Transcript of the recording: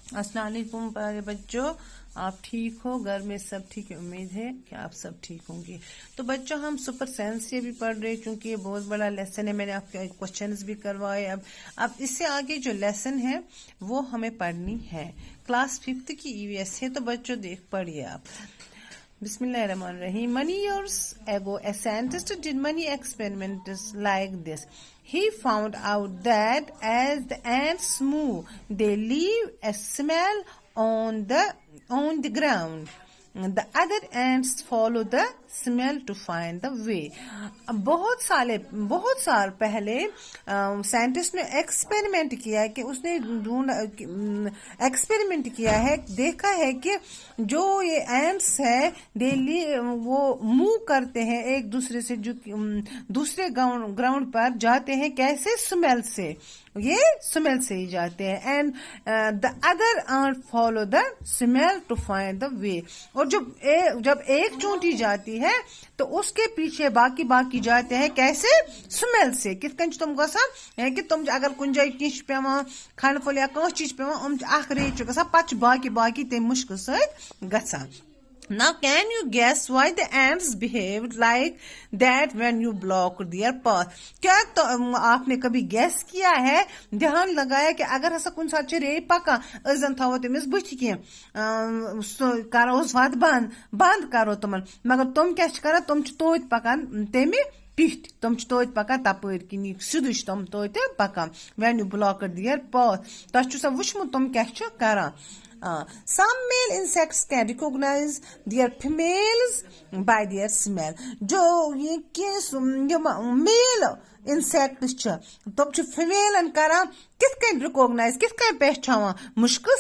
अस्सलाम वालेकुम प्यारे बच्चों, आप ठीक हो? घर में सब ठीक है? उम्मीद है कि आप सब ठीक होंगे। तो बच्चों, हम सुपर साइंस से भी पढ़ रहे, क्योंकि ये बहुत बड़ा लेसन है। मैंने आपके क्वेश्चंस भी करवाए। अब इससे आगे जो लेसन है वो हमें पढ़नी है। क्लास 5th की ईवीएस है, तो बच्चों पढ़िए आप। Bismillahirrahmanirrahim. Many years ago, a scientist did many experiments like this. He found out that as the ants move, they leave a smell on the ground. The other ants follow the smell to find the way. बहुत साल पहले scientist ने experiment किया है कि उसने experiment किया है, देखा है कि जो ये एंट्स है डेली वो मूव करते हैं एक दूसरे से, जो दूसरे ग्राउंड पर जाते हैं, कैसे? स्मेल से, ये स्मेल से ही जाते हैं। And the other ant follow the smell to find the way. और जब एक चोटी जाती है तो उसके पीछे बाकी जाते हैं, कैसे? स्मेल से। किस कंच तुम गसान है कि तुम अगर कुछ जाए किश पेवान खंड फल या कह चीज पेवान अख रेत गसान, पच बाकी ते मुश्क सहित गसान। Now can you guess why the ants behaved like that when you blocked their path? क्या तो आपने कभी गैस किया है, ध्यान लगाया कि अगर हसा कुछ साथ रे पका अजन थावो तमिस बुथ की करो वत बंद करो तुमन, मगर तुम क्या करा, तुम तोत पकान तमि पिठ, तुम तोत पकान तपर किनी सीधु तुम तोत पकान when you blocked their path। तु सा वुचमुत तुम क्या करा। Some male insects can recognize their females by their smell. जो ये मेल इंसेक्ट्स तुम फीमेल करा किस रिकॉग्नाइज, किस पहचान मुश्किल